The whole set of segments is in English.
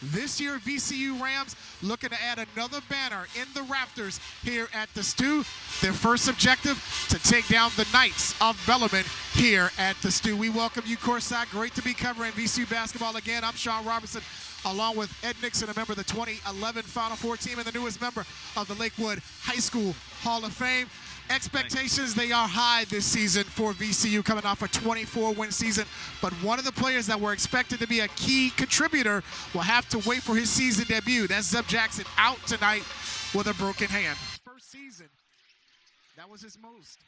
This year, VCU Rams looking to add another banner in the rafters here at the Stew. Their first objective, to take down the Knights of Bellarmine here at the Stew. We welcome you courtside. Great to be covering VCU basketball again. I'm Sean Robertson, along with Ed Nixon, a member of the 2011 Final Four team and the newest member of the Lakewood High School Hall of Fame. Expectations, they are high this season for VCU, coming off a 24-win season. But one of the players that were expected to be a key contributor will have to wait for his season debut. That's Zeb Jackson, out tonight with a broken hand. First season, that was his most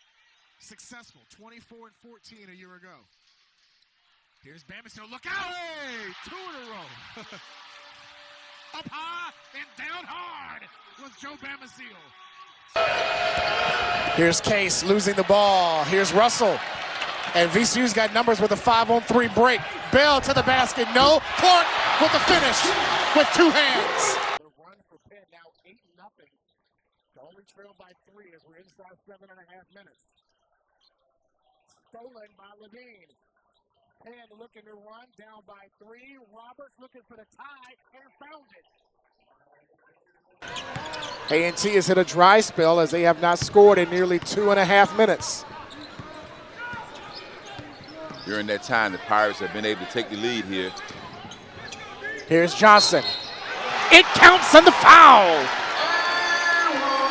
successful, 24-14 a year ago. Here's Bamisile, look out! Hey, two in a row. Up high and down hard was Joe Bamisile. Here's Case losing the ball. Here's Russell. And VCU's got numbers with a 5-on-3 break. Bell to the basket. No. Clark with the finish with two hands. The run for Penn now 8-0. Only trail by 3 as we're inside 7.5 minutes. Stolen by Levine. Penn looking to run down by 3. Roberts looking for the tie and found it. A&T has hit a dry spell as they have not scored in nearly 2.5 minutes. During that time, the Pirates have been able to take the lead here. Here's Johnson. It counts on the foul.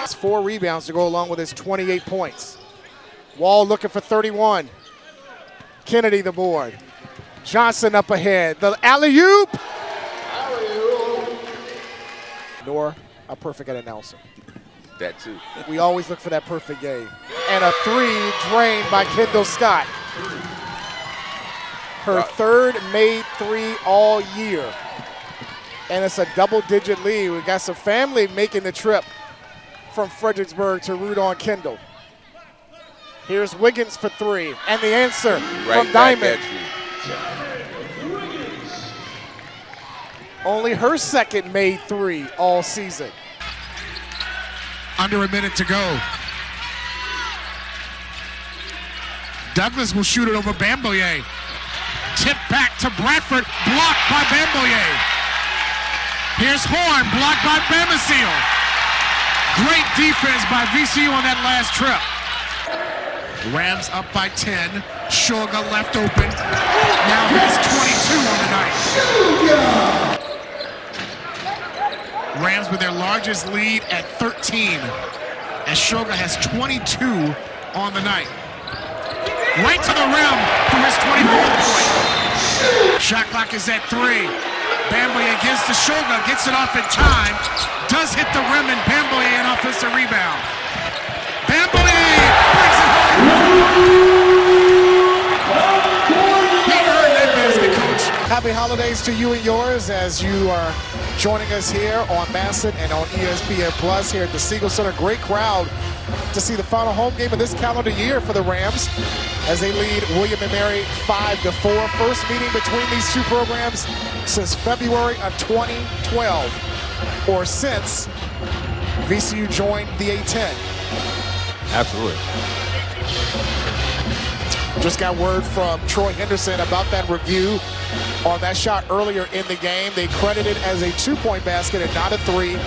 It's 4 rebounds to go along with his 28 points. Wall looking for 31. Kennedy the board. Johnson up ahead. The alley-oop. Nor a perfect announcer. That too. We always look for that perfect game. And a 3 drained by Kendall Scott. Her third made 3 all year. And it's a double-digit lead. We got some family making the trip from Fredericksburg to root on Kendall. Here's Wiggins for 3. And the answer from Diamond. Only her second made 3 all season. Under a minute to go. Douglas will shoot it over Bamboyer. Tip back to Bradford, blocked by Bamboyer. Here's Horn, blocked by Bamisile. Great defense by VCU on that last trip. Rams up by 10. Shoga left open. Now has 22 on the night. Rams with their largest lead at 13, as Shoga has 22 on the night. Right to the rim for his 24th point. Shot clock is at 3. Bamboyer gives to Shoga, gets it off in time, does hit the rim, and Bamboyer an offensive rebound. Bamboyer brings it home. He earned that basket, coach. Happy holidays to you and yours as you are joining us here on MASN and on ESPN Plus here at the Siegel Center. Great crowd to see the final home game of this calendar year for the Rams as they lead William & Mary 5-4. First meeting between these two programs since February of 2012, or since VCU joined the A-10. Absolutely. Just got word from Troy Henderson about that review on that shot earlier in the game. They credited as a 2-point basket and not a 3.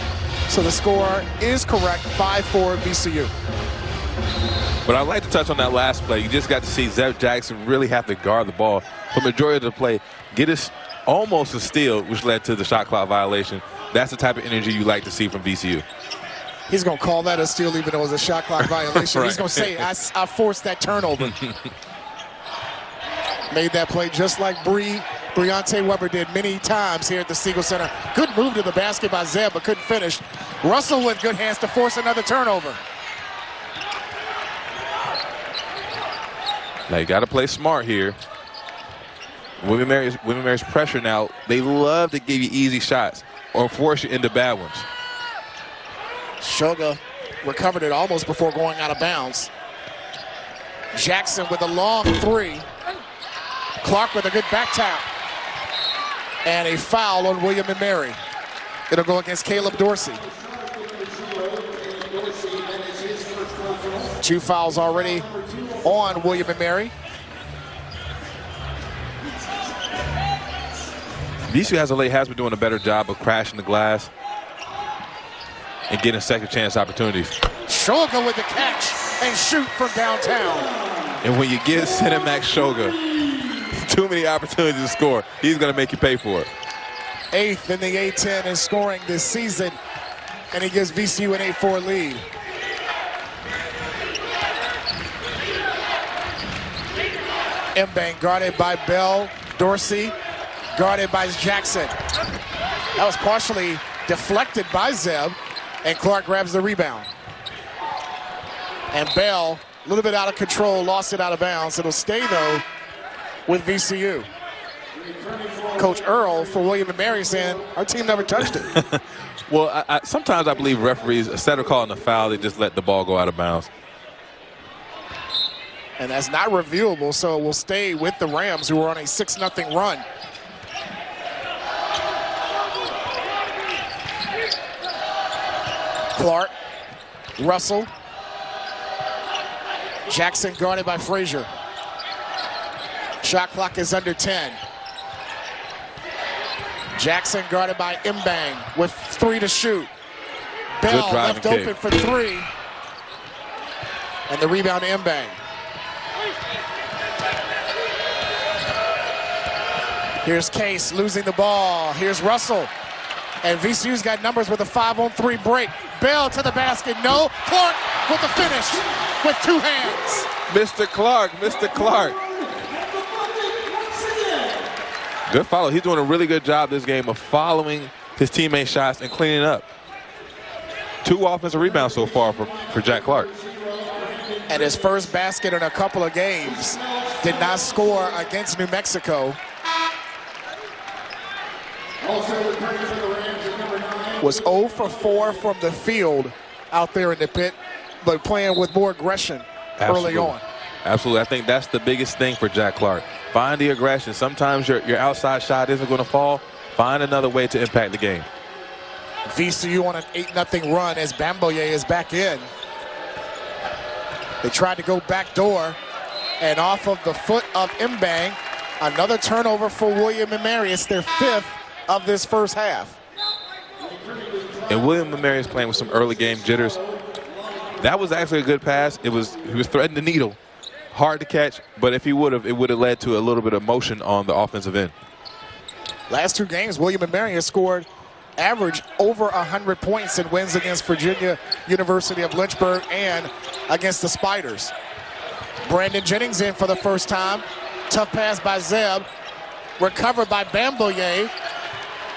So the score is correct, 5-4 VCU. But I'd like to touch on that last play. You just got to see Zeb Jackson really have to guard the ball for the majority of the play, get us almost a steal, which led to the shot clock violation. That's the type of energy you like to see from VCU. He's going to call that a steal even though it was a shot clock violation. Right. He's going to say, I forced that turnover. Made that play just like Briante Weber did many times here at the Siegel Center. Good move to the basket by Zeb, but couldn't finish. Russell with good hands to force another turnover. Now you got to play smart here. William Mary's pressure now, they love to give you easy shots or force you into bad ones. Shoga recovered it almost before going out of bounds. Jackson with a long 3. Clark with a good back tap. And a foul on William & Mary. It'll go against Caleb Dorsey. 2 fouls already on William & Mary. VCU has been doing a better job of crashing the glass and getting second chance opportunities. Shoga with the catch and shoot from downtown. And when you give center Max Shoga too many opportunities to score, he's going to make you pay for it. 8th in the A-10 in scoring this season, and he gives VCU an 8-4 lead. Mbang guarded by Bell. Dorsey guarded by Jackson. That was partially deflected by Zeb, and Clark grabs the rebound. And Bell, a little bit out of control, lost it out of bounds. It'll stay, though, with VCU. Coach Earl for William & Mary saying, our team never touched it. Well, sometimes I believe referees, instead of calling a foul, they just let the ball go out of bounds. And that's not reviewable, so we'll stay with the Rams, who are on a 6-0 run. Clark, Russell, Jackson guarded by Frazier. Shot clock is under 10. Jackson guarded by Mbang with 3 to shoot. Bell left open for 3. And the rebound to Mbang. Here's Case losing the ball. Here's Russell. And VCU's got numbers with a 5-on-3 break. Bell to the basket. No. Clark with the finish with 2 hands. Mr. Clark. Good follow. He's doing a really good job this game of following his teammates' shots and cleaning up. 2 offensive rebounds so far for Jack Clark. And his first basket in a couple of games. Did not score against New Mexico. Was 0 for 4 from the field out there in the pit, but playing with more aggression early on. Absolutely. I think that's the biggest thing for Jack Clark. Find the aggression. Sometimes your outside shot isn't going to fall. Find another way to impact the game. VCU on an 8-0 run as Bamboye is back in. They tried to go back door, and off of the foot of Mbang, another turnover for William & Mary. It's their 5th of this first half. And William & Mary is playing with some early game jitters. That was actually a good pass. He was threading the needle. Hard to catch, but if he would have, it would have led to a little bit of motion on the offensive end. Last 2 games, William & Mary has scored average over 100 points in wins against Virginia University of Lynchburg and against the Spiders. Brandon Jennings in for the first time. Tough pass by Zeb. Recovered by Bamboye.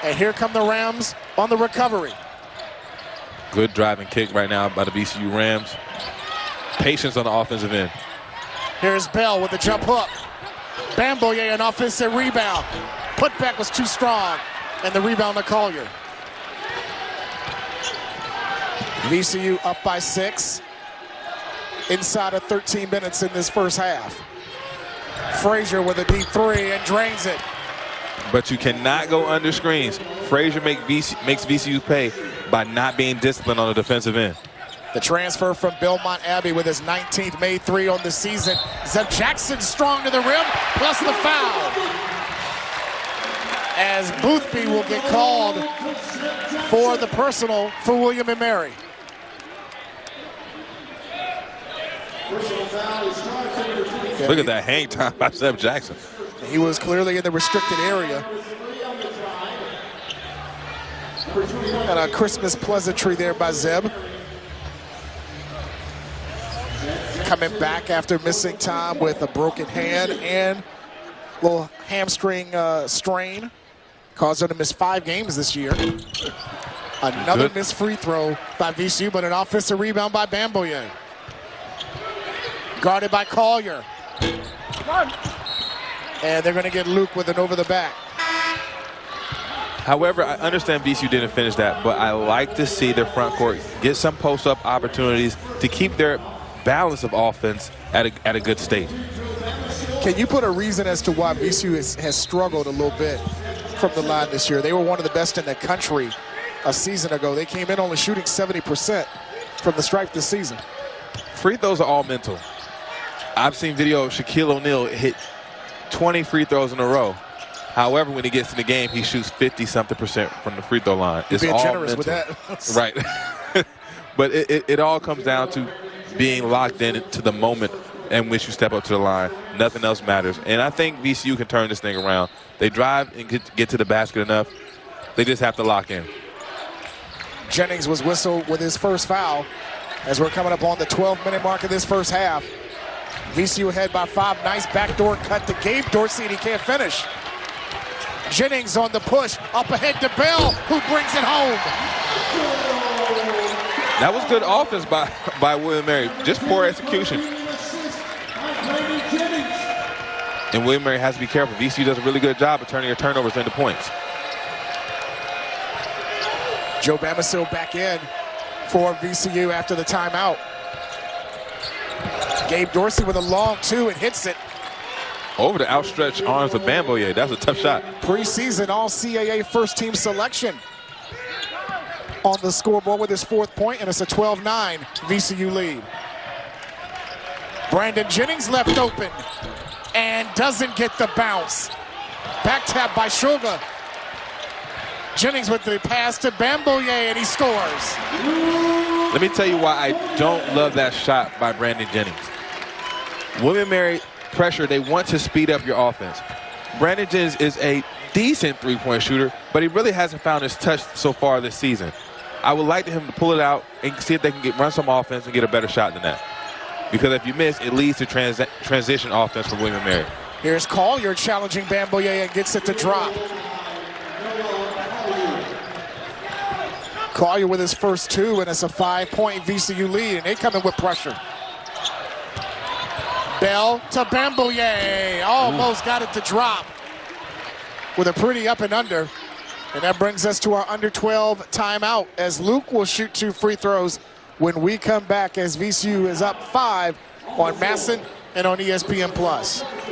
And here come the Rams on the recovery. Good driving kick right now by the VCU Rams. Patience on the offensive end. Here's Bell with the jump hook. Bamboye an offensive rebound. Putback was too strong. And the rebound to Collier. VCU up by 6. Inside of 13 minutes in this first half. Frazier with a deep 3 and drains it. But you cannot go under screens. Frazier makes VCU pay by not being disciplined on the defensive end. The transfer from Belmont Abbey with his 19th made 3 on the season. Zeb Jackson strong to the rim, plus the foul. As Boothby will get called for the personal for William & Mary. Look at that hang time by Zeb Jackson. He was clearly in the restricted area. And a Christmas pleasantry there by Zeb. Coming back after missing time with a broken hand and a little hamstring strain. Caused him to miss 5 games this year. Another missed free throw by VCU, but an offensive rebound by Bamboye. Guarded by Collier. And they're going to get Luke with an over the back. However, I understand VCU didn't finish that, but I like to see their front court get some post-up opportunities to keep their balance of offense at a good state. Can you put a reason as to why VCU has struggled a little bit from the line this year? They were one of the best in the country a season ago. They came in only shooting 70% from the stripe this season. Free throws are all mental. I've seen video of Shaquille O'Neal hit 20 free throws in a row. However, when he gets in the game, he shoots 50-something% from the free throw line. It's being all generous mental. with that. Right. But it all comes down to being locked in to the moment in which you step up to the line. Nothing else matters. And I think VCU can turn this thing around. They drive and get to the basket enough. They just have to lock in. Jennings was whistled with his first foul as we're coming up on the 12-minute mark of this first half. VCU ahead by 5. Nice backdoor cut to Gabe Dorsey, and he can't finish. Jennings on the push, up ahead to Bell, who brings it home. That was good offense by William Mary. Just poor execution. And William Mary has to be careful. VCU does a really good job of turning their turnovers into points. Joe Bamisil back in for VCU after the timeout. Gabe Dorsey with a long 2 and hits it. Over the outstretched arms of Bamboye. That's a tough shot. Preseason All-CAA first-team selection on the scoreboard with his 4th point, and it's a 12-9 VCU lead. Brandon Jennings left open and doesn't get the bounce. Back tap by Sugar. Jennings with the pass to Bamboye, and he scores. Let me tell you why I don't love that shot by Brandon Jennings. William Mary pressure, they want to speed up your offense. Brandon Jennings is a decent three-point shooter, but he really hasn't found his touch so far this season. I would like him to pull it out and see if they can run some offense and get a better shot than that. Because if you miss, it leads to transition offense for William Mary. Here's Collier challenging Bamboye and gets it to drop. Collier with his first 2, and it's a 5-point VCU lead, and they come in with pressure. Bell to Bamboye, almost got it to drop with a pretty up and under. And that brings us to our under 12 timeout as Luke will shoot 2 free throws when we come back as VCU is up 5 on MASN and on ESPN+.